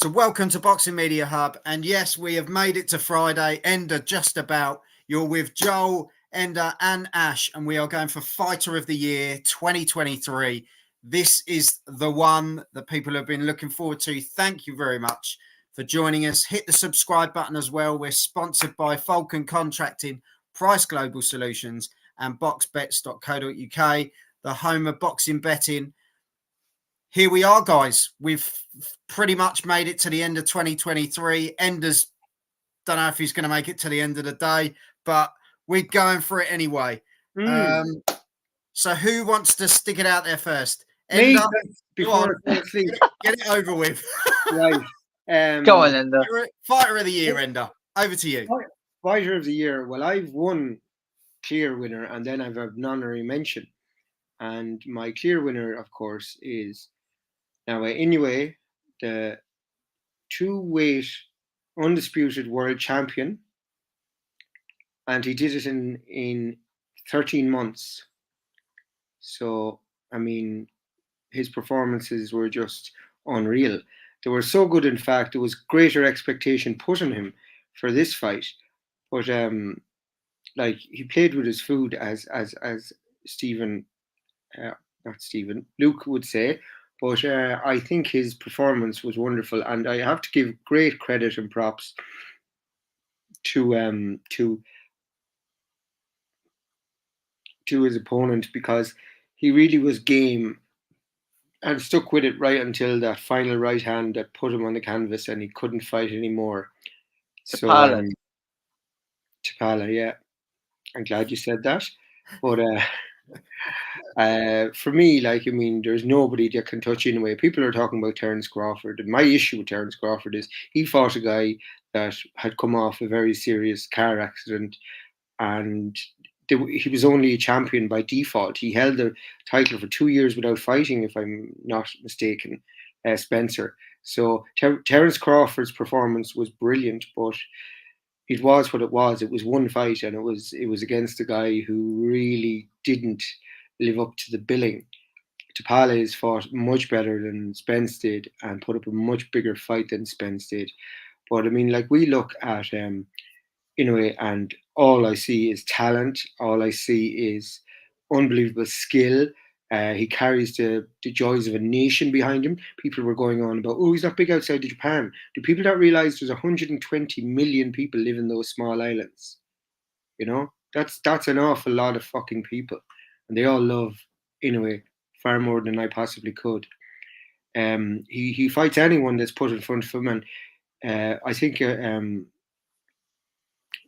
So welcome to Boxing Media Hub. And yes, we have made it to Friday. Ender just about. You're with Joel, Ender and Ash. And we are going for Fighter of the Year 2023. This is the one that people have been looking forward to. Thank you very much for joining us. Hit the subscribe button as well. We're sponsored by Falcon Contracting, Price Global Solutions and boxbets.co.uk, the home of boxing betting. Here we are, guys. We've pretty much made it to the end of 2023. Ender's don't know if he's going to make it to the end of the day, but we're going for it anyway. So who wants to stick it out there first? Ender, before get it over with. Right. Go on, Ender. Fighter of the Year, Ender. Over to you. Fighter of the Year. Well, I've one clear winner, and then I've an honorary mention. And my clear winner, of course, is now Inoue, the two-weight undisputed world champion, and he did it in 13 months. So, I mean, his performances were just unreal. They were so good, in fact, there was greater expectation put on him for this fight. But like, he played with his food, as Luke would say. But I think his performance was wonderful, and I have to give great credit and props to his opponent, because he really was game and stuck with it right until that final right hand that put him on the canvas, and he couldn't fight anymore. Tapala. Tapala, yeah. I'm glad you said that. But for me, like, I mean, there's nobody that can touch Inoue. People are talking about Terence Crawford, and my issue with Terence Crawford is he fought a guy that had come off a very serious car accident, and he was only a champion by default. He held the title for 2 years without fighting, if I'm not mistaken, Spencer. So Terence Crawford's performance was brilliant, but it was what it was. It was one fight, and it was against a guy who really didn't live up to the billing. Tapala has fought much better than Spence did and put up a much bigger fight than Spence did. But I mean, like, we look at Inoue, and all I see is talent. All I see is unbelievable skill. He carries the joys of a nation behind him. People were going on about, oh, he's not big outside of Japan. Do people not realize there's 120 million people live in those small islands? You know, that's an awful lot of fucking people, and they all love Inoue far more than I possibly could. He fights anyone that's put in front of him, and I think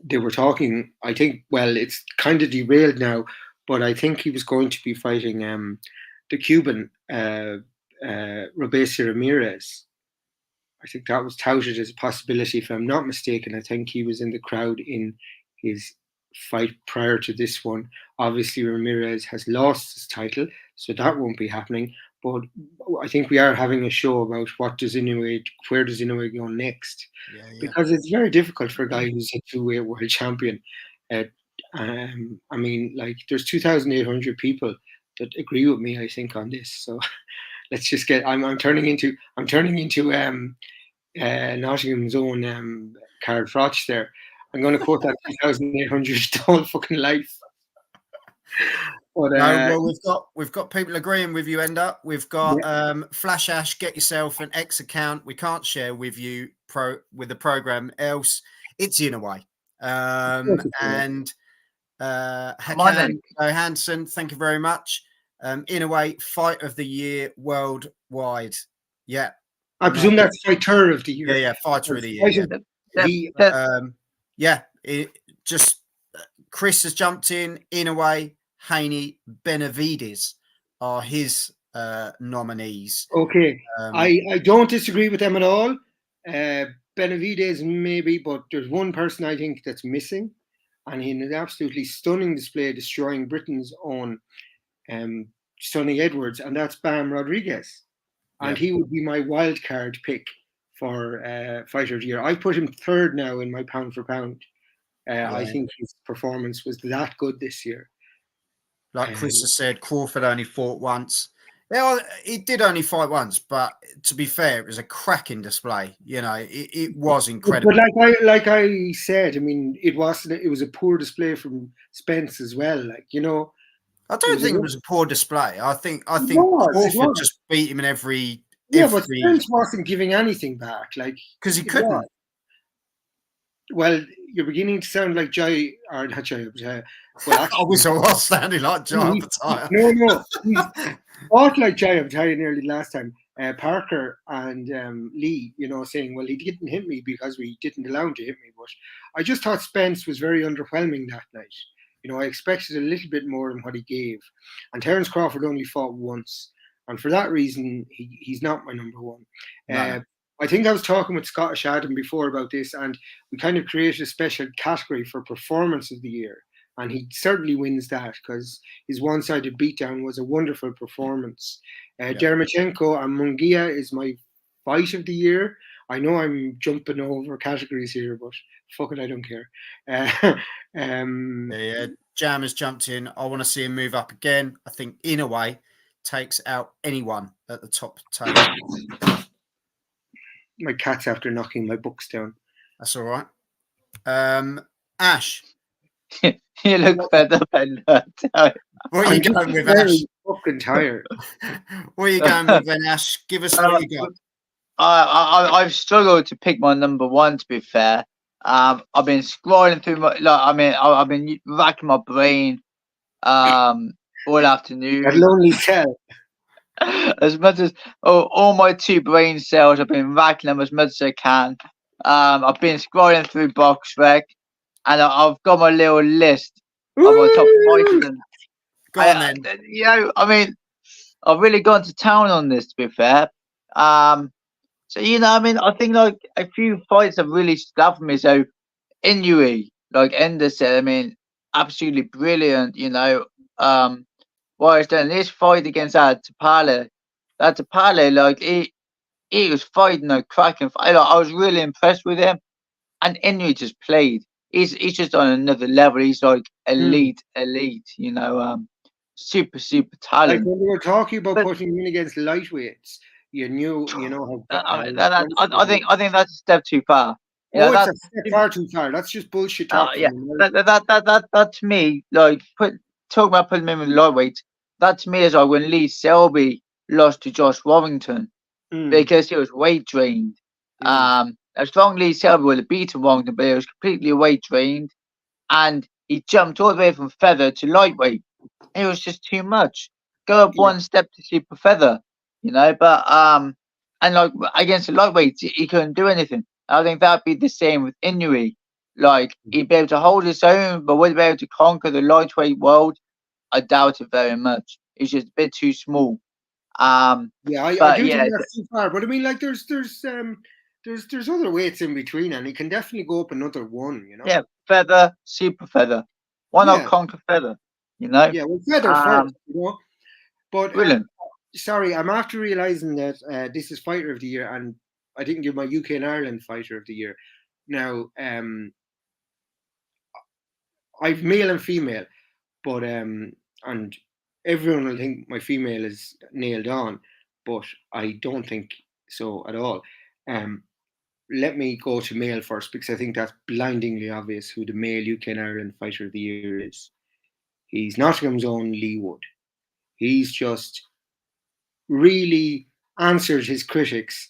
they were talking, I think, well, it's kind of derailed now, but I think he was going to be fighting the Cuban, Robeisy Ramirez. I think that was touted as a possibility, if I'm not mistaken. I think he was in the crowd in his fight prior to this one. Obviously, Ramirez has lost his title, so that won't be happening. But I think we are having a show about where does Inoue go next? Yeah. Because it's very difficult for a guy who's a two-weight world champion. I mean, like, there's 2,800 people that agree with me, I think, on this. So let's just get. I'm turning into Nottingham's own Carl Froch there. I'm going to quote that 2,800 the whole fucking life. But, well, we've got people agreeing with you, Ender. We've got Flash Ash, get yourself an X account. We can't share with you with the program, else it's Inoue. And Hakan Johansson, thank you very much. Inoue, Fight of the Year worldwide. Yeah. I presume that's Fighter of the Year. Yeah, Fighter of the Year. Chris has jumped in. Inoue, Haney, Benavides are his nominees. Okay, I don't disagree with them at all. Benavides maybe, but there's one person I think that's missing, and in an absolutely stunning display, destroying Britain's own Sonny Edwards, and that's Bam Rodriguez. And he would be my wild card pick for Fighter of the Year. I put him third now in my pound for pound. I think his performance was that good this year. Like Chris has said, Crawford only fought once. Yeah, he did only fight once, but to be fair, it was a cracking display. It was incredible. But like I said, I mean, it was a poor display from Spence as well. Like, I don't think it was a poor display. I think it Crawford was. just beat him in every. Yeah, but Spence wasn't giving anything back, like, because he couldn't. Well, you're beginning to sound like Jai, or not Jai. Well, actually, I was sounding like Jai Opetaia. No, he fought like Jai Opetaia nearly last time. Parker and Lee, saying, well, he didn't hit me because we didn't allow him to hit me. But I just thought Spence was very underwhelming that night. I expected a little bit more than what he gave. And Terence Crawford only fought once. And for that reason, he's not my number one. No. I think I was talking with Scottish Adam before about this, and we kind of created a special category for performance of the year. And he certainly wins that because his one-sided beatdown was a wonderful performance. Deremchenko and Munguia is my fight of the year. I know I'm jumping over categories here, but fuck it, I don't care. Jam has jumped in. I want to see him move up again. I think Inoue takes out anyone at the top table. My cat's after knocking my books down. That's all right. Ash. You look fed up and what are you going with, Ash? Fucking tired. What are you going with then, Ash? Give us what you got. I've struggled to pick my number one, to be fair. I've been scrolling through I've been racking my brain all afternoon. I'd only tell. As much as all my 2 brain cells, I've been racking them as much as I can. I've been scrolling through BoxRec, and I've got my little list of my top fighters. Go on then. I mean, I've really gone to town on this, to be fair. So I think like a few fights have really stuck for me. So Inoue, like Ender said, I mean, absolutely brilliant. What he's done this fight against Tapale, like he was fighting a cracking fight. I was really impressed with him, and Inoue just played. He's just on another level. He's like elite. Super talent. Like when we were talking about putting him in against lightweights, you know how. I think that's a step too far. It's a step far too far. That's just bullshit talking. That to me, like talking about putting him in lightweights, that to me is like when Lee Selby lost to Josh Warrington because he was weight drained. A strong Lee Selby would have beaten Warrington, but he was completely weight drained, and he jumped all the way from feather to lightweight. It was just too much. Go up one step to super feather, But and like against the lightweights, he couldn't do anything. I think that'd be the same with Inoue. Like he'd be able to hold his own, but would he be able to conquer the lightweight world? I doubt it very much. He's just a bit too small. I do think that's too far. But I mean, like, there's other weights in between, and he can definitely go up another one. Yeah, feather, super feather. Why not conquer feather? Yeah, well, feather first. But brilliant. Sorry, I'm after realizing that this is Fighter of the Year, and I didn't give my UK and Ireland Fighter of the Year. Now, I've male and female, but and everyone will think my female is nailed on, but I don't think so at all. Let me go to male first because I think that's blindingly obvious who the male UK and Ireland Fighter of the Year is. He's Nottingham's own Lee Wood. He's just really answered his critics.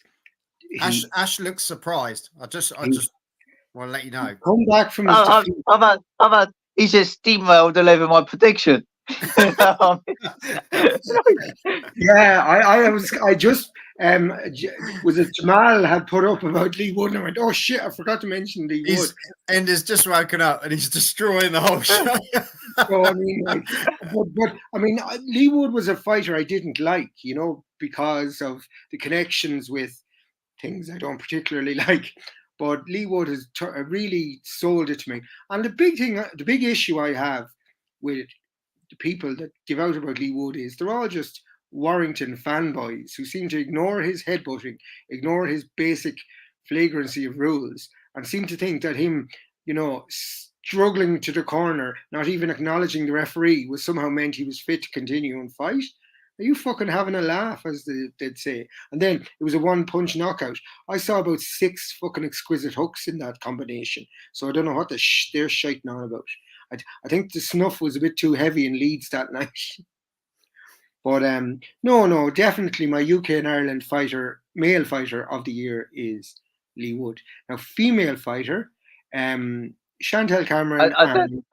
Ash looks surprised. I just want to let you know. Come back from his defeat. He's just steamrolled all over my prediction. I just was it Jamal had put up about Lee Wood, and I went, oh shit, I forgot to mention Lee Wood. And he's just woken up and he's destroying the whole show. So I mean, but I mean, Lee Wood was a fighter I didn't like, because of the connections with things I don't particularly like. But Lee Wood has really sold it to me. And the big issue I have with the people that give out about Lee Wood is they're all just Warrington fanboys who seem to ignore his headbutting, ignore his basic flagrancy of rules, and seem to think that him, struggling to the corner, not even acknowledging the referee, was somehow meant he was fit to continue and fight. Are you fucking having a laugh, as they'd say? And then it was a one-punch knockout. I saw about 6 fucking exquisite hooks in that combination. So I don't know what they're shiting on about. I think the snuff was a bit too heavy in Leeds that night. But no, definitely my UK and Ireland male fighter of the year is Lee Wood. Now, female fighter, Chantel Cameron.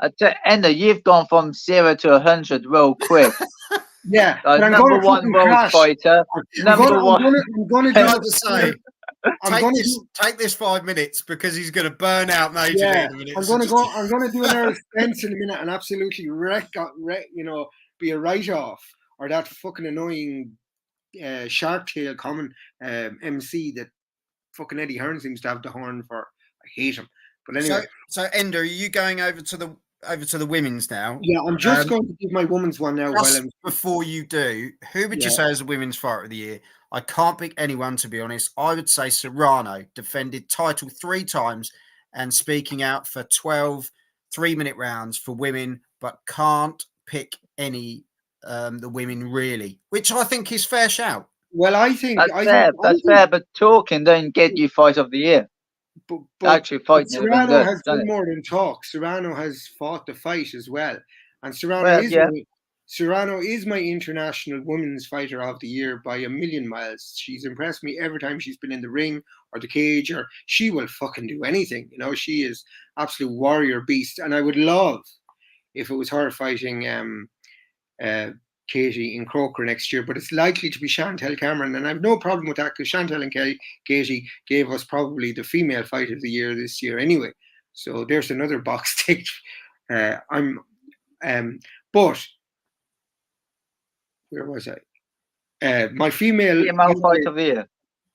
Enda, you've gone from 0 to 100 real quick. Yeah, but I'm number one world fighter. I'm going to say, take this 5 minutes because he's going to burn out majorly in a minute. I'm going to do an Errol Spence in a minute and absolutely be a write-off, or that fucking annoying Shark Tale common MC that fucking Eddie Hearn seems to have the horn for. I hate him. But anyway. So Ender, are you going over to the women's now? Yeah, I'm just going to give my women's one now. Before you do, who would you say is the women's fighter of the year? I can't pick anyone, to be honest. I would say Serrano, defended title 3 times and speaking out for 12 3-minute rounds for women, but can't pick any the women really, which I think is fair shout. Well, I think that's fair, but talking don't get you fight of the year. But actually, fighting Serrano has done more than talk. Serrano has fought the fight as well, and Serrano is my international women's fighter of the year by a million miles. She's impressed me every time she's been in the ring or the cage, or she will fucking do anything. She is absolute warrior beast, and I would love if it was her fighting Katie in Croker next year, but it's likely to be Chantel Cameron, and I have no problem with that because Chantel and Katie gave us probably the female fight of the year this year anyway. So there's another box ticked. But where was I? My female fight of the year.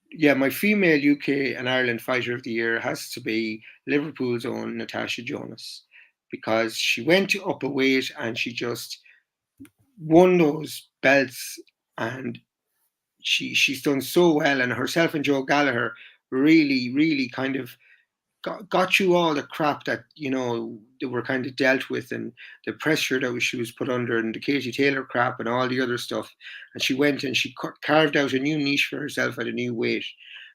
Yeah, my female UK and Ireland fighter of the year has to be Liverpool's own Natasha Jonas, because she went up a weight and she just won those belts, and she's done so well, and herself and Joe Gallagher really kind of got you all the crap that they were kind of dealt with, and the pressure that she was put under, and the Katie Taylor crap and all the other stuff, and she went and she carved out a new niche for herself at a new weight,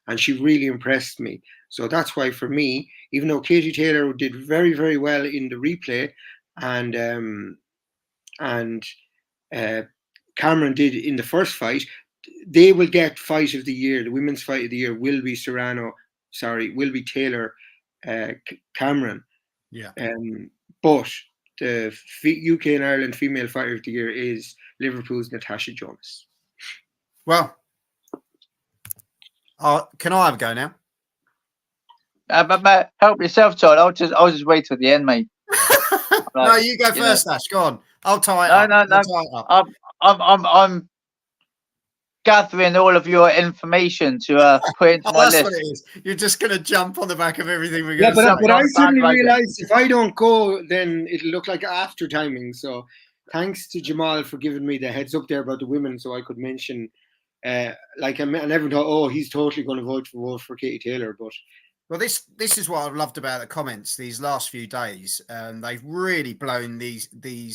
and she really impressed me. So that's why for me, even though Katie Taylor did very, very well in the replay, and Cameron did in the first fight, they will get fight of the year. The women's fight of the year will be Taylor Cameron. Yeah. But the UK and Ireland female fighter of the year is Liverpool's Natasha Jonas. Well, can I have a go now? But help yourself, Todd. I'll just wait till the end, mate. No, you go first, Ash. Go on. I'll tie it up. No. I'm gathering all of your information to put into my list. What it is. You're just going to jump on the back of everything we're going to say. But I suddenly realised if I don't go, then it'll look like after timing. So thanks to Jamal for giving me the heads up there about the women, so I could mention. I never thought, he's totally going to vote for Katie Taylor, but. Well, this is what I've loved about the comments these last few days. They've really blown the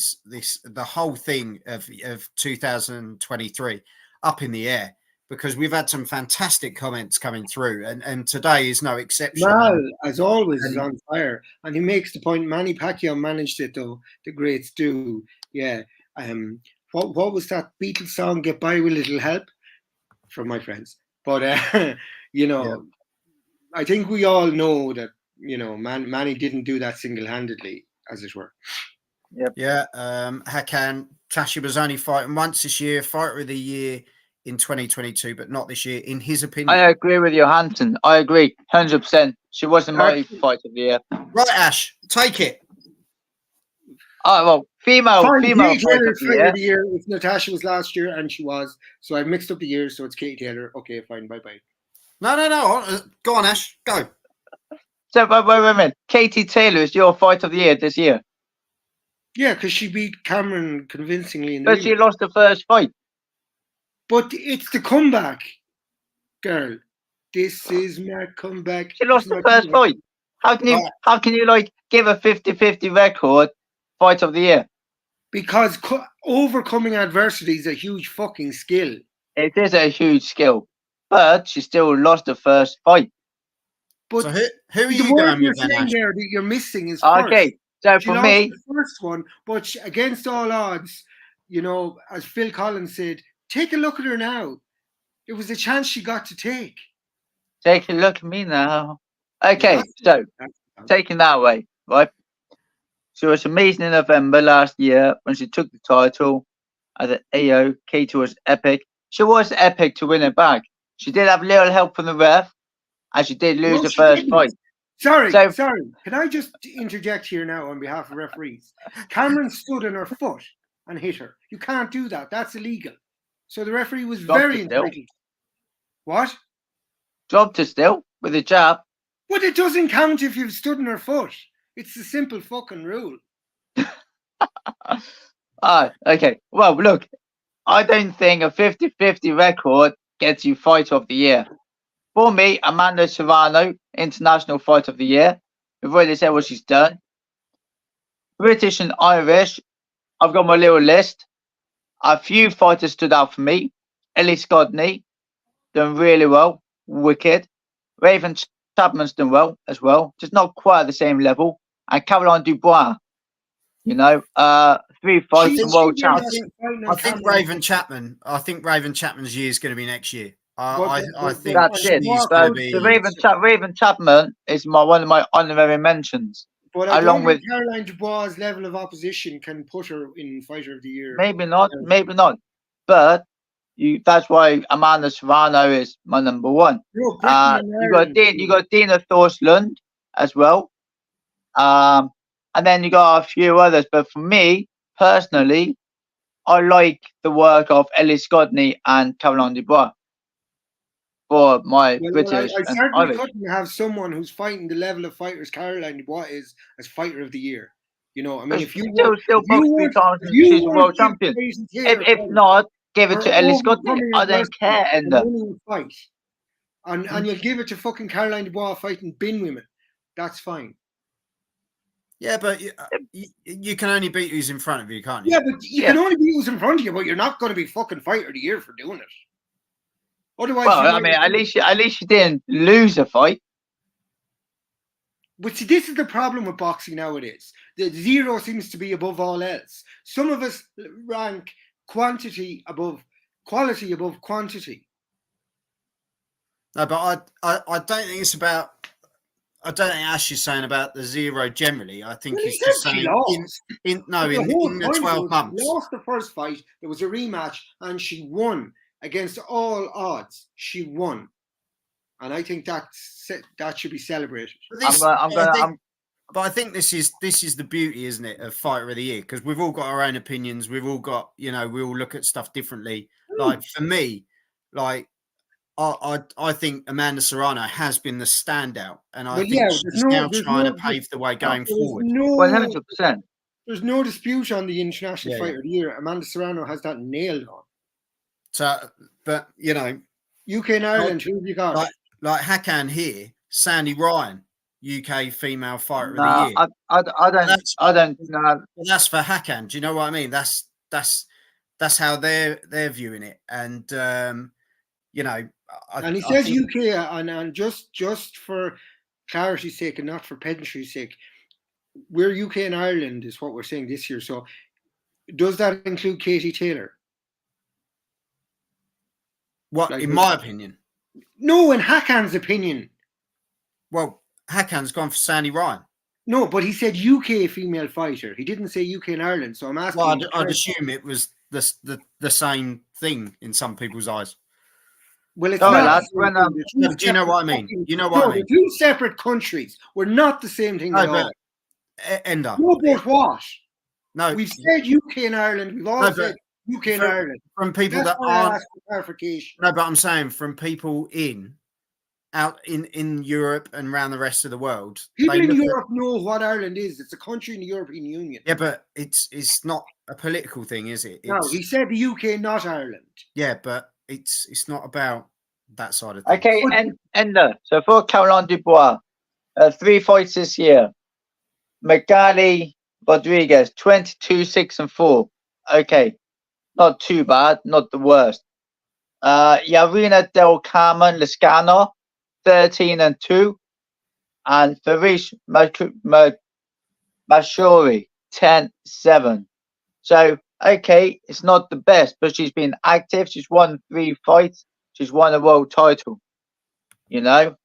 whole thing of 2023 up in the air, because we've had some fantastic comments coming through, and today is no exception. Well, as always, is on fire, and he makes the point. Manny Pacquiao managed it, though. The greats do. Yeah. What was that Beatles song? Get by with little help, from my friends. But Yeah. I think we all know that, Manny didn't do that single-handedly, as it were. Yep. Yeah. Hakan, Tasha was only fighting once this year, fighter of the year in 2022, but not this year, in his opinion. I agree with you, Hampton. I agree, 100%. She wasn't my fight of the year. Right, Ash, take it. Oh, well, female fight of the year. If Natasha was last year, and she was, so I mixed up the years, so it's Katie Taylor. Okay, fine, bye-bye. No. Go on, Ash. Go. So, wait a minute. Katie Taylor is your fight of the year this year. Yeah, because she beat Cameron convincingly. But she lost the first fight. But it's the comeback, girl. This is my comeback. She lost the first fight. How can you give a 50-50 record fight of the year? Because overcoming adversity is a huge fucking skill. It is a huge skill, but she still lost the first fight. But So who are the you word going you're with then, saying Ash? there that you're missing is first. Okay, so She for lost me, the first one, but against all odds, you know, as Phil Collins said, take a look at her now. It was a chance she got to take. take a look at me now. Okay, Well, so taking that away, right? She was amazing in November last year when she took the title at the AO. Katie was epic. She was epic to win it back. She did have little help from the ref, and she did lose No, the she first didn't. fight. Sorry. So- Can I just interject here now on behalf of referees? Cameron stood on her foot and hit her. You can't do that. That's illegal. So the referee was Dropped very it still. entitled. What? Dropped her still with a jab. But it doesn't count if you've stood on her foot. It's a simple fucking rule. Okay. Well, look, I don't think a 50-50 record gets you Fight of the Year. For me, Amanda Serrano, International Fight of the Year. We've already said what she's done. British and Irish, I've got my little list. A few fighters stood out for me. Ellie Skodny, done really well. Wicked. Raven Chapman's done well as well. Just not quite at the same level. And Caroline Dubois, you know, 3 fights and world champion. I think Raven Chapman. I think Raven Chapman's year is going to be next year. I think That's it. she's So going to be. Raven Chapman is one of my honorary mentions. But I Along don't with think Caroline Dubois' level of opposition can put her in Fighter of the Year. maybe not. But that's why Amanda Serrano is my number one. No, Britain and Ireland. You got Dina Thorslund as well. And then you got a few others. But for me, personally, I like the work of Ellie Skodny and Caroline Dubois for my British I and certainly Irish. couldn't have someone who's fighting the level of fighters Caroline Dubois is as Fighter of the Year. You know, I mean, if you still boxing times, she's a world champion. If not, give it to Ellie Skodny. I don't care, Ender. Fight. And you'll give it to fucking Caroline Dubois fighting bin women. That's fine. Yeah, but you can only beat who's in front of you, can't you? Yeah, but you can only beat who's in front of you, but you're not going to be fucking Fighter of the Year for doing it. Otherwise, well, I mean, at least you didn't lose a fight. But see, this is the problem with boxing nowadays. The zero seems to be above all else. Some of us rank quality above quantity. No, but I don't think it's about. I don't think Ash is saying about the zero generally. I think he's just saying in the 12 months. She lost the first fight. There was a rematch, and she won against all odds. She won, and I think that should be celebrated. But I think this is the beauty, isn't it, of Fighter of the Year? Because we've all got our own opinions. We've all got, we all look at stuff differently. Like for me, like I think Amanda Serrano has been the standout, and I think she's now trying to pave the way going forward. 100%. There's no dispute on the International Fighter of the Year. Amanda Serrano has that nailed on. So, but UK and Ireland, who have you got? Like Hakan here, Sandy Ryan, UK female Fighter of the Year. I don't know. That's for Hakan. Do you know what I mean? That's how they're viewing it, and and he says UK, and just for clarity's sake and not for pedantry's sake, we're UK and Ireland is what we're saying this year. So, does that include Katie Taylor? What, in my opinion? No, in Hakan's opinion. Well, Hakan's gone for Sandy Ryan. No, but he said UK female fighter. He didn't say UK and Ireland. So I'm asking. Well, I'd assume it was the same thing in some people's eyes. Well, it's not. Do you know what I mean? You know what I mean? They're two separate countries. We're not the same thing at all. Ender. No, but what? No, we've said UK and Ireland. We've all said UK and Ireland. From people that aren't. Clarification. No, but I'm saying from people out in Europe and around the rest of the world. People in Europe know what Ireland is. It's a country in the European Union. Yeah, but it's not a political thing, is it? No, he said the UK, not Ireland. Yeah, but it's not about that side of things. Okay, Ender. So for Caroline Dubois, 3 fights this year. Magali Rodriguez, 22-6-4. Okay, not too bad, not the worst. Yarina del Carmen Lascano, 13-2, and Farish Mashori, 10-7. So, okay, it's not the best, but she's been active. She's won 3 fights. She's won a world title. You know,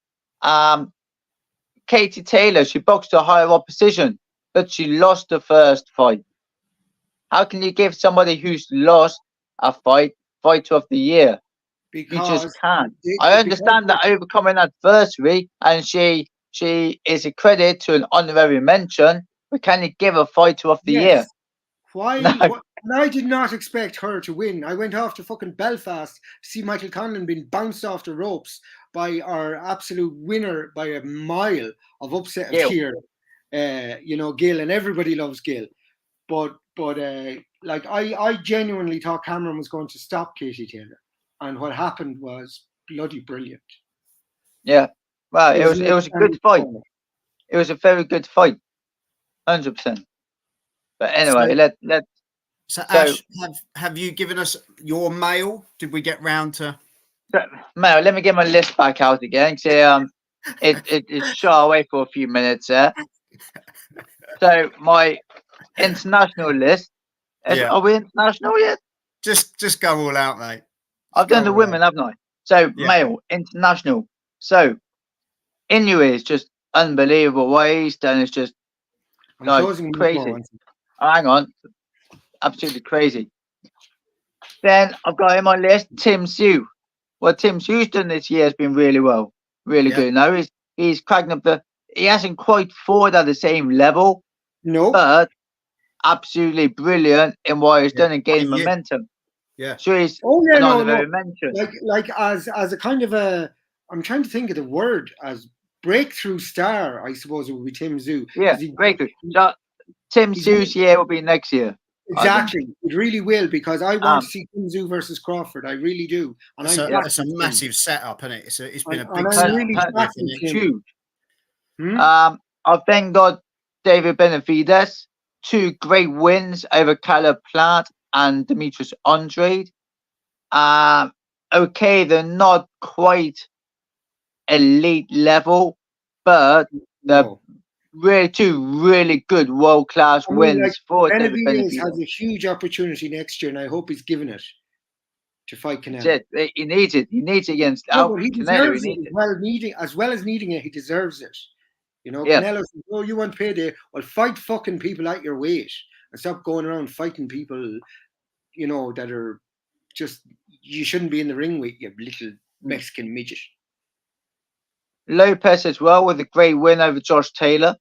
Katie Taylor, she boxed a higher opposition, but she lost the first fight. How can you give somebody who's lost a fighter of the year? Because You just can't. I understand that overcoming adversary, and she is a credit to an honorary mention, but can you give a fighter of the year? Why? No. And I did not expect her to win. I went off to fucking Belfast to see Michael Conlan being bounced off the ropes by our absolute winner by a mile of upset Gil. here. Gil, and everybody loves Gil. But like I genuinely thought Cameron was going to stop Katie Taylor, and what happened was bloody brilliant. Yeah, well, it was a good fight. It was a very good fight, 100%. But anyway, let. So Ash, have you given us your mail? Did we get round to? Mail, let me get my list back out again. So it shot away for a few minutes there. So my international list. Yeah. Are we international yet? Just go all out, mate. I've done the women, haven't I? So male, international. So Inoue is just unbelievable what he's done. It's just crazy. Oh, hang on, absolutely crazy. Then I've got in my list Tim Tszyu. What Tim Tszyu's done this year has been really well, really good. Now he's cracking up he hasn't quite fought at the same level. No. But absolutely brilliant in what he's done and gaining momentum. Yeah. So he's mention. Like as a kind of I'm trying to think of the word as breakthrough star, I suppose it would be Tim Tszyu. Yeah, breakthrough. So Tim Tszyu's year will be next year. Exactly. It really will, because I want to see Tim Tszyu versus Crawford. I really do. And it's a massive setup, isn't it? It's been a big setup. Really huge. I've then got David Benavides, 2 great wins over Caleb Plant and Demetrius Andrade. Okay, they're not quite elite level, but they're really 2 really good world-class wins for David Benavides. Has a huge opportunity next year, and I hope he's given it to fight Canelo. He needs it. He needs it against He deserves it. As well as needing it, he deserves it. You know, Canelo says, "Oh, you want payday? Well, fight fucking people at your weight and stop going around fighting people, you know, that are just, you shouldn't be in the ring with, you little Mexican midget." Lopez as well with a great win over Josh Taylor,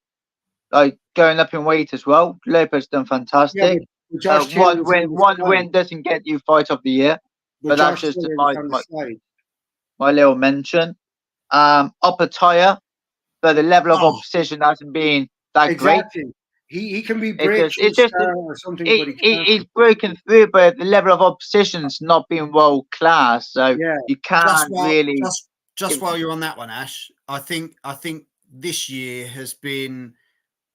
like going up in weight as well. Lopez done fantastic. One win doesn't get you fight of the year, but that's just my little mention. Opataya. But the level of opposition hasn't been that great. He can be breakthrough star or something. He's broken through, but the level of opposition's not been world class. So you can't really. Just while you're on that one, Ash, I think this year has been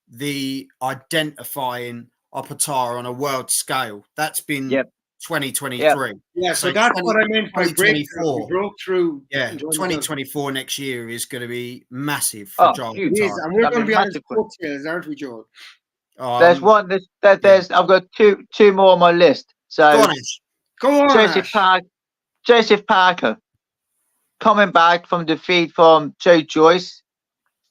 the identifying Opataya on a world scale. That's been 2023. Yeah, so that's what I meant by breakthrough. Broke through. Yeah, 2024 next year is going to be massive for Joel. It is, and we're going to be on his coattails, aren't we, Joel? There's one. There's. I've got two more on my list. So go on, Joseph Parker, coming back from defeat from Joe Joyce,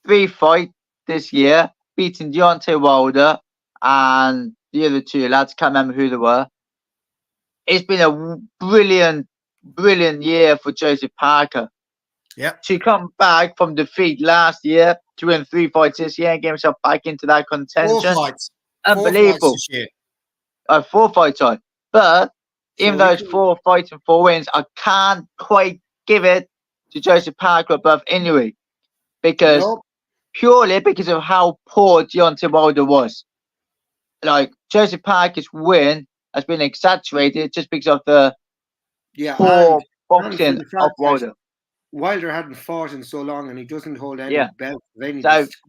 3 fights this year, beating Deontay Wilder and the other 2 lads. Can't remember who they were. It's been a brilliant year for Joseph Parker. Yeah. To come back from defeat last year to win 3 fights this year and get himself back into that contention. 4 fights. Unbelievable. 4 fights this year. 4 fights on. But even though it's 4 fights and 4 wins, I can't quite give it to Joseph Parker above Inoue. Purely because of how poor Deontay Wilder was. Like, Joseph Parker's win has been exaggerated just because of the poor boxing of Wilder. Wilder hadn't fought in so long, and he doesn't hold any belt.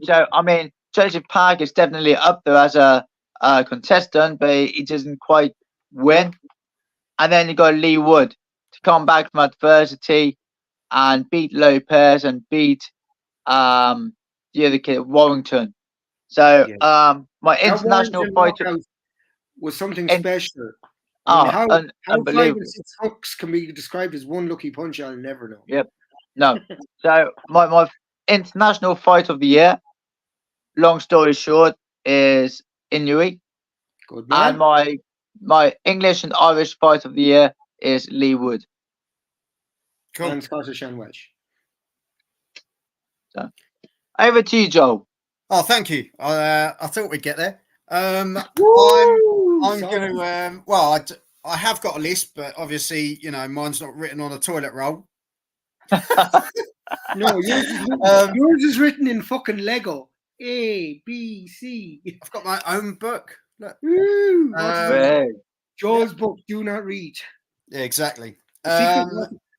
So I mean, Joseph Parker is definitely up there as a contestant, but he doesn't quite win. And then you got Lee Wood to come back from adversity and beat Lopez and beat the other kid, Warrington. So my That international Warrington fighter knockout was something in- special. I mean, how 5 unbelievable. and 6 hooks can be described as one lucky punch, I'll never know. Yep. No. So my international fight of the year, long story short, is Inui. Good man. And my English and Irish fight of the year is Lee Wood. Cool. And Scottish and Welsh. So over to you, Joel. Oh, thank you. I thought we'd get there. I'm going to. Well, I have got a list, but obviously, mine's not written on a toilet roll. No, yours is written in fucking Lego. A, B, C. I've got my own book. Look. Joel's book, do not read. Yeah, exactly. I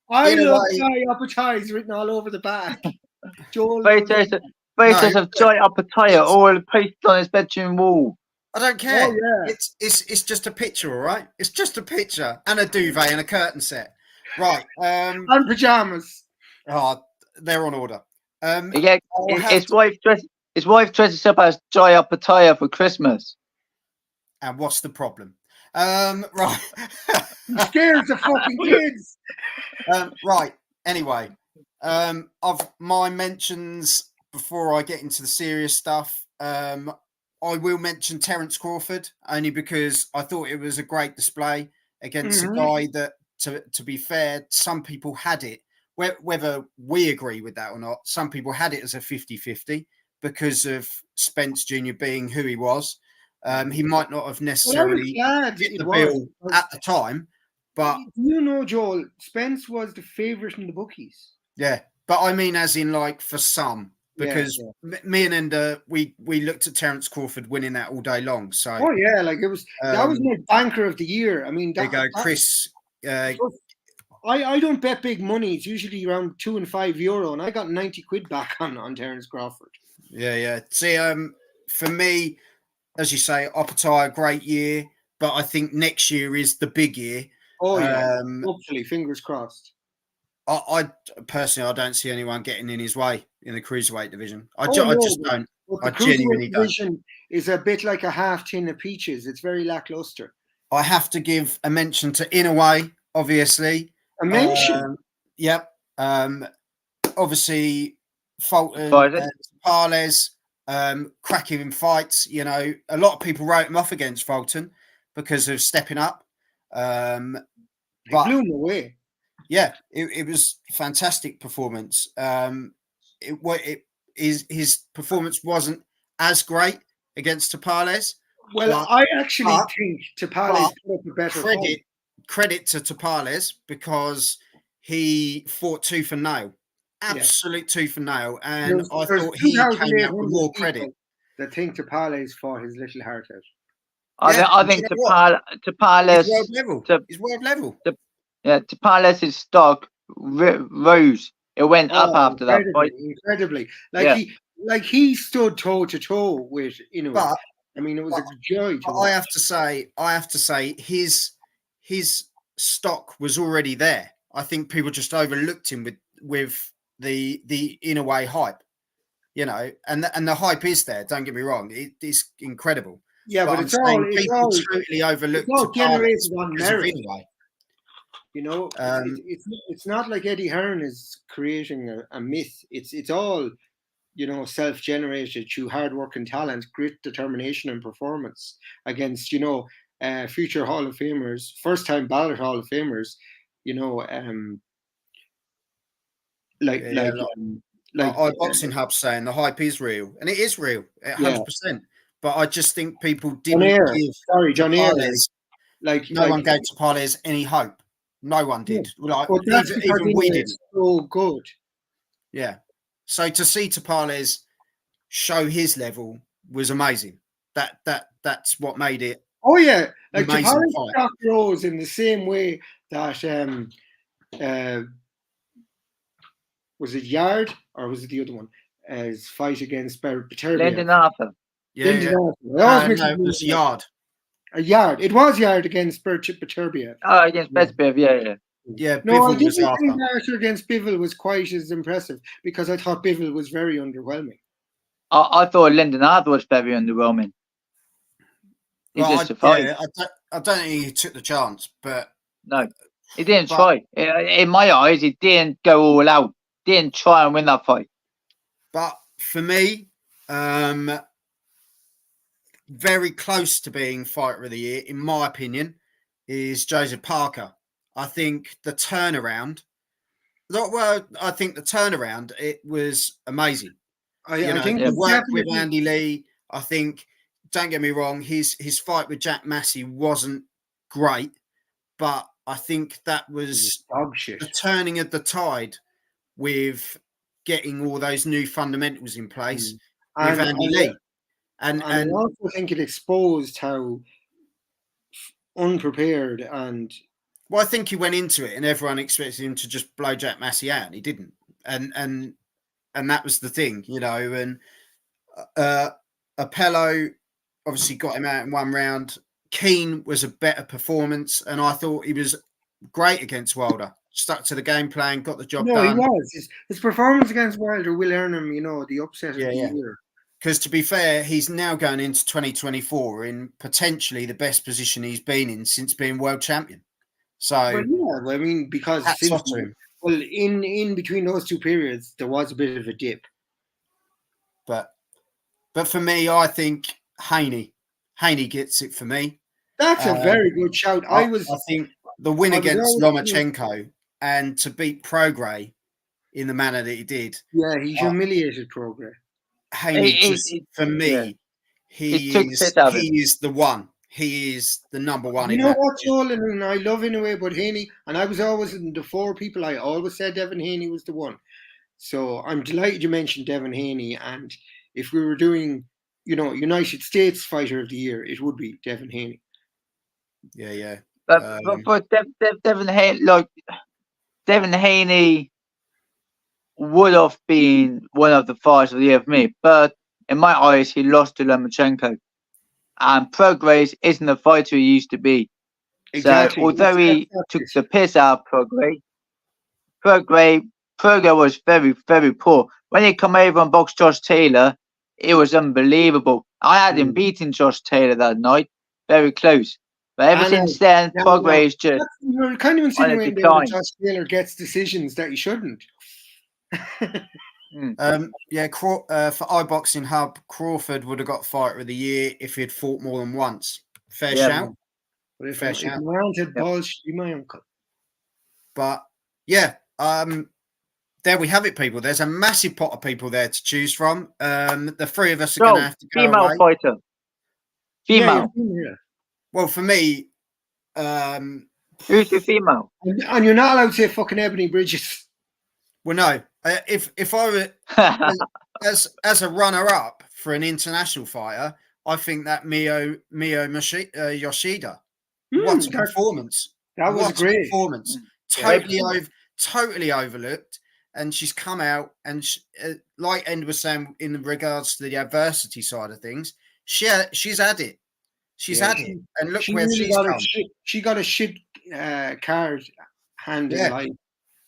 love Joy Apatow is written all over the back. Joel. Photos of Joy Apatow all pasted on his bedroom wall. I don't care. Oh, yeah. It's just a picture, all right? It's just a picture and a duvet and a curtain set. Right. And pajamas. Oh, they're on order. His wife dresses up as Joy Apatow for Christmas. And what's the problem? Right. He scares the fucking kids. Right. Anyway, of my mentions before I get into the serious stuff, I will mention Terence Crawford only because I thought it was a great display against a guy that, to be fair, some people had it. Whether we agree with that or not, some people had it as a 50-50 because of Spence Jr. being who he was. He might not have necessarily fit the bill at the time, but Joel, Spence was the favourite in the bookies. Yeah, but I mean, as in like for some, because me and Enda, we looked at Terence Crawford winning that all day long. So like it was that was my banker of the year. I mean, there you go, Chris. I don't bet big money. It's usually around €2 and €5, and I got 90 quid back on Terence Crawford. Yeah. See, for me, as you say, Apatow, great year, but I think next year is the big year. Oh yeah, hopefully, fingers crossed. I personally, I don't see anyone getting in his way in the cruiserweight division. I just don't. I genuinely don't. Division is a bit like a half tin of peaches. It's very lackluster. I have to give a mention to Inoue, obviously. A mention? Yep. Obviously, Fulton and Parles, cracking fights. A lot of people wrote him off against Fulton because of stepping up. But blew him away. Yeah, it was a fantastic performance. His performance wasn't as great against Tapales. Well, I actually think Tapales put up a better credit to Tapales because he fought tooth and nail, absolute tooth and nail, and I thought he came out with more credit. That think Tapales fought his little heart out. I think Tapales is world level. Tapales' stock rose. It went up after that fight. Incredibly. He stood toe to toe with, but I mean, it was a joy to watch. I have to say his stock was already there. I think people just overlooked him with the Inoue hype, and the hype is there. Don't get me wrong; it's incredible. Yeah, but people totally overlooked. It's all generated on merit. It's not like Eddie Hearn is creating a myth. It's all, self-generated through hard work and talent, grit, determination, and performance against, future Hall of Famers, first-time ballot Hall of Famers. Boxing Hub saying the hype is real, and it is real, 100%. But I just think people didn't give John Tapales, no one gave Tapales any hope. No one did. Even we did. So good. Yeah. So to see Tapales show his level was amazing. That's what made it. Oh yeah, like Tapales stock rose in the same way that was it Yard or was it the other one? His fight against Butterbeer. Lyndon Arthur. Yeah, Lyndon yeah. Arthur. I always mix No, up it was Lyndon Arthur. Yard. A Yard. It was Yard against Beterbiev. Oh, against Yeah. Betsbev, yeah. Yeah, No, I Bivol was didn't after. think Arthur against Bivol was quite as impressive because I thought Bivol was very underwhelming. I thought Lyndon Arthur was very underwhelming. He Well, just survived. I don't think he took the chance, but No, he didn't but- try. In my eyes, he didn't go all out. Didn't try and win that fight. but for me, very close to being fighter of the year, in my opinion, is Joseph Parker. I think the turnaround. Well, I think the turnaround, it was amazing. I think the work with definitely- Andy Lee. I think, don't get me wrong, his fight with Jack Massey wasn't great, but I think that was dog shit. the turning of the tide with getting all those new fundamentals in place with Andy Lee. And I also think it exposed how unprepared and well, I think he went into it and everyone expected him to just blow Jack Massey out, and he didn't. And that was the thing, And Apello obviously got him out in one round. Keane was a better performance, and I thought he was great against Wilder. Stuck to the game plan, got the job done. No, he was. His performance against Wilder will earn him, the upset of the year. Because to be fair, he's now going into 2024 in potentially the best position he's been in since being world champion. So, because hats off to him. Well, in between those two periods, there was a bit of a dip. But for me, I think Haney gets it for me. That's a very good shout. I think the win against Lomachenko and to beat Prograis in the manner that he did. Yeah, he humiliated Prograis. Haney, for me, he is the one. He is the number one. You know what, Joel? And I love in a way, but Haney, and I was always in the four people, I always said Devin Haney was the one. So I'm delighted you mentioned Devin Haney. And if we were doing, United States Fighter of the Year, it would be Devin Haney. Yeah. But Devin Haney, Devin Haney would have been one of the fighters of the year for me, but in my eyes, he lost to Lomachenko. And Prograis isn't the fighter he used to be. Exactly. So although he took the piss out of Prograis was very, very poor. When he come over and boxed Josh Taylor, it was unbelievable. I had him beating Josh Taylor that night, very close. But ever since then, Prograis just you're kind of insinuating that Josh Taylor gets decisions that he shouldn't. For iBoxing Hub, Crawford would have got fighter of the year if he'd fought more than once. Fair shout. Fair shout. My uncle. But there we have it, people. There's a massive pot of people there to choose from. The three of us are going to have to go female away. Fighter. Female. Yeah. Well, for me, who's the female? And you're not allowed to say fucking Ebony Bridges. Well, no. If I were as a runner-up for an international fighter, I think that Mio Yoshida. What a performance! That was great performance. Totally overlooked, and she's come out and like End was saying in regards to the adversity side of things, she's had it. She's had it, and look where she's come. She got a shit card handed life.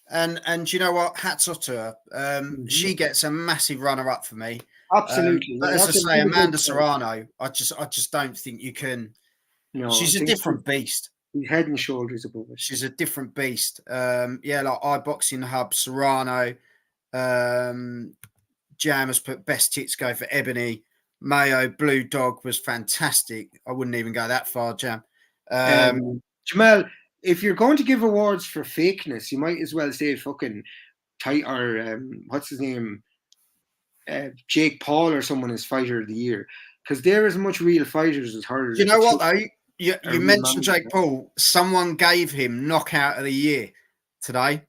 And you know what? Hats off to her. She gets a massive runner-up for me. Absolutely. But as I say, Amanda Serrano, I just don't think you can. No, she's a different beast. He's head and shoulders above her. She's a different beast. Like iBoxing Hub, Serrano, Jam has put best tits go for Ebony. Mayo, Blue Dog was fantastic. I wouldn't even go that far, Jam. Jamal, if you're going to give awards for fakeness, you might as well say fucking what's his name? Jake Paul or someone is fighter of the year. Because they're as much real fighters as her. You know what, though? You mentioned Jake Paul. Someone gave him knockout of the year today.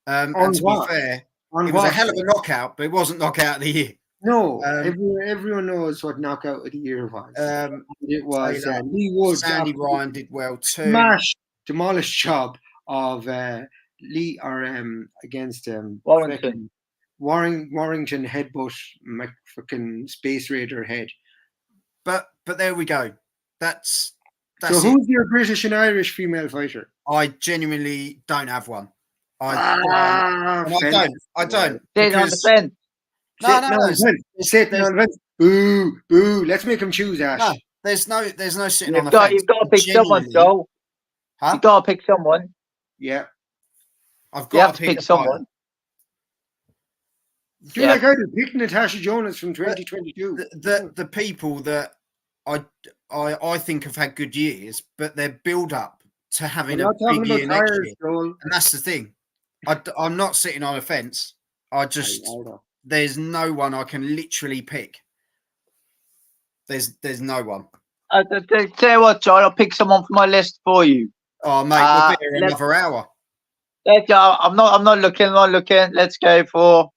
And to be fair, it was a hell of a knockout, but it wasn't knockout of the year. No, everyone knows what knockout of the year was. It was Lee Woods. Sandy Ryan did well too. Demolished job of Lee against Warrington. Warrington headbutt fucking Space Raider head. but there we go. That's So it. who's your British and Irish female fighter? I genuinely don't have one. I don't Sitting on the because fence. Sitting on the fence. Boo, boo. Let's make him choose, Ash. No, there's no sitting on the fence. You've got to pick someone, Joel. Huh? You've got to pick someone. Yeah. I've got to pick someone. Do you like I do? Pick Natasha Jonas from 2022. The people that I think have had good years, but their build up to having a big year next year. And that's the thing. I'm not sitting on a fence. There's no one I can literally pick. There's no one. Tell you what, Joel, I'll pick someone from my list for you. Oh, mate, we'll be here another hour. I'm not looking. Let's go for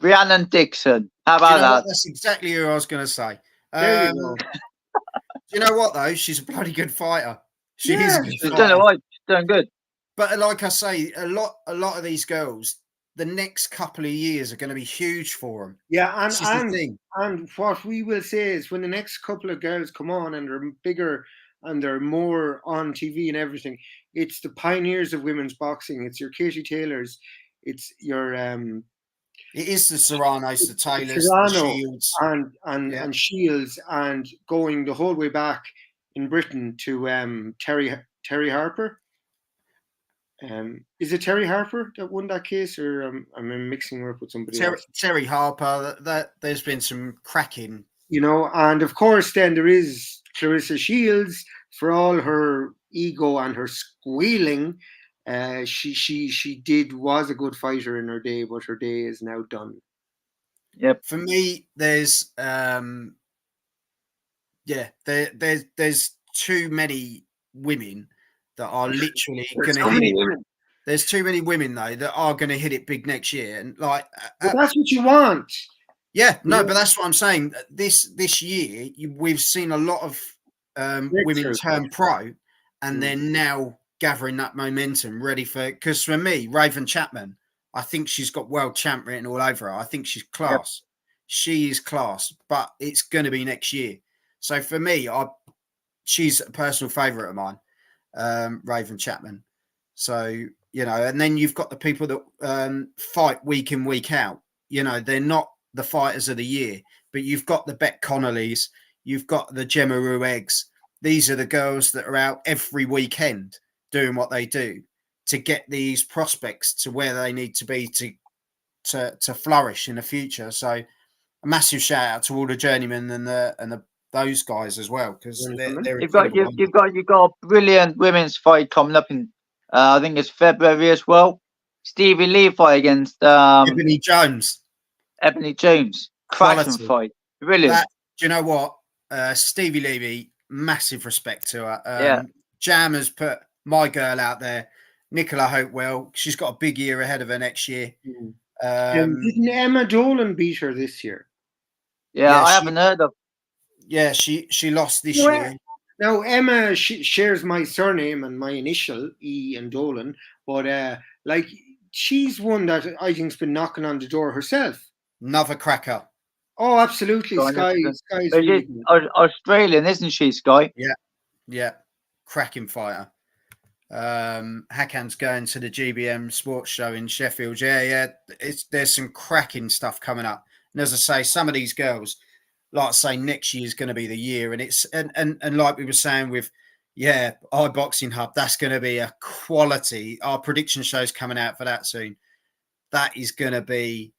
Rhiannon Dixon. How about that? That's exactly who I was going to say. There you go. You know what, though? She's a bloody good fighter. She is a good She's fighter. doing She's doing good. But like I say, a lot of these girls, the next couple of years are going to be huge for them. Yeah, and what we will say is when the next couple of girls come on and they're bigger and they're more on TV and everything, it's the pioneers of women's boxing. It's your Katie Taylors. It's your it is the Serranos, the Taylors, the Shields, and Shields, and going the whole way back in Britain to Terry Harper. Is it Terry Harper that won that case, or I'm mixing her up with somebody else? Terry Harper. That there's been some cracking, and of course, then there is Clarissa Shields for all her ego and her squealing. She was a good fighter in her day, but her day is now done. Yep. For me, there's there's too many women that are literally going to hit it. There's too many women though that are going to hit it big next year, and but that's what you want. Yeah, no, but that's what I'm saying. This year, we've seen a lot of women turn pro, and they're now gathering that momentum, ready for. Because for me, Raven Chapman, I think she's got world champ written all over her. I think she's class. Yep. She is class, but it's going to be next year. So for me, she's a personal favourite of mine, Raven Chapman. So and then you've got the people that fight week in, week out. They're not the fighters of the year, but you've got the Bet Connollys, you've got the Gemma Ruegs. These are the girls that are out every weekend doing what they do to get these prospects to where they need to be to flourish in the future. So a massive shout out to all the journeymen and those guys as well, because you've got a brilliant women's fight coming up in I think it's February as well. Stevie Lee fight against Ebony Jones. Cracking fight. Brilliant. Do you know what? Stevie Lee, massive respect to her. Jam has put my girl out there, Nicola Hopewell. She's got a big year ahead of her next year. Didn't Emma Dolan beat her this year? Yeah, I haven't heard of. Yeah, she lost this year. Now, Emma shares my surname and my initial, E and Dolan, but she's one that I think's been knocking on the door herself. Another cracker. Oh, absolutely. Sky's Australian, isn't she, Sky? Yeah. Cracking fighter. Hakan's going to the GBM sports show in Sheffield. Yeah. There's some cracking stuff coming up. And as I say, some of these girls, like I say, next year is going to be the year, and it's and like we were saying with iBoxing Hub, that's going to be a quality. Our prediction show's coming out for that soon. That is going to be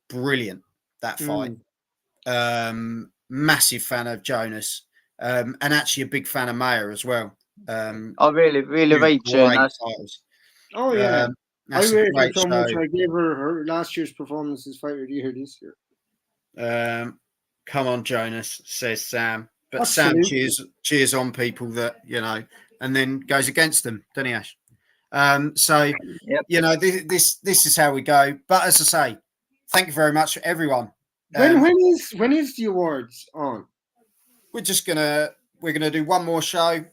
brilliant. That fight. Massive fan of Jonas, and actually a big fan of Mayer as well. Really rate Jonas. Oh yeah, I rated her so much. I gave her last year's performance as fighter of the year this year. Come on, Jonas, says Sam. But absolutely. Sam cheers on people that, and then goes against them, doesn't he, Ash? This is how we go. But as I say, thank you very much, everyone. When is the awards on? We're gonna do one more show.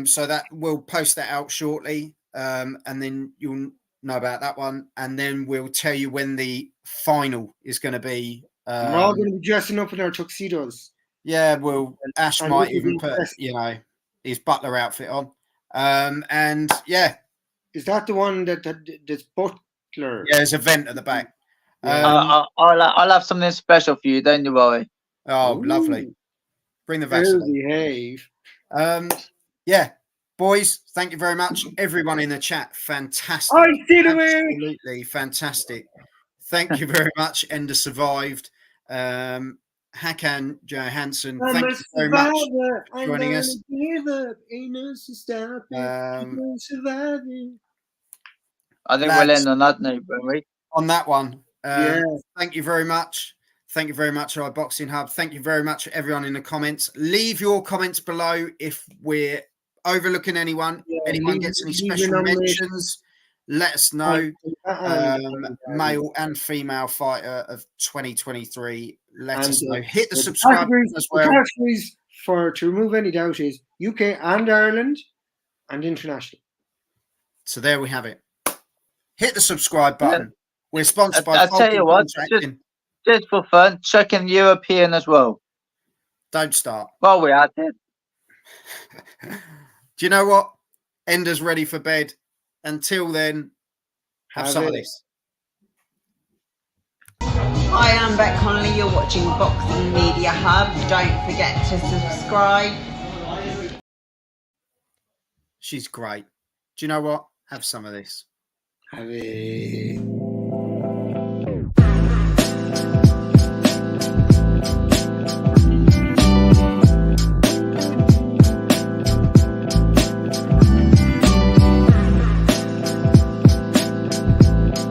So that we'll post that out shortly. And then you'll know about that one. And then we'll tell you when the final is going to be We're all going to be dressing up in our tuxedos. Yeah, well, Ash and might this will even be put, best. his butler outfit on. And yeah, Is that the one that's Butler? yeah, there's a vent at the back. Yeah. I'll have something special for you. Don't you worry. Oh, Ooh. lovely. Bring the Will Vaseline. behave. Yeah, boys, thank you very much. Everyone in the chat, fantastic. I did it. Absolutely fantastic. Thank you very much. Ender survived. Hakan Johansson, thank you very much for joining us. I think Lads, we'll end on that note, won't we? on that one. Yeah. Thank you very much. Thank you very much, our Boxing Hub. Thank you very much, everyone in the comments. Leave your comments below if we're overlooking anyone. Yeah, anyone gets any special mentions, let us know. Male and female fighter of 2023. Let us know. Hit the subscribe button as well. The categories to remove any doubt is UK and Ireland and international. So there we have it. Hit the subscribe button. We're sponsored by I'll tell you what, just for fun, checking European as well. Don't start. Well, we are it. Do you know what? Ender's ready for bed. Until then, have some of this. Hi, I'm Beck Connolly. You're watching Boxing Media Hub. Don't forget to subscribe. She's great. Do you know what? Have some of this. Have it.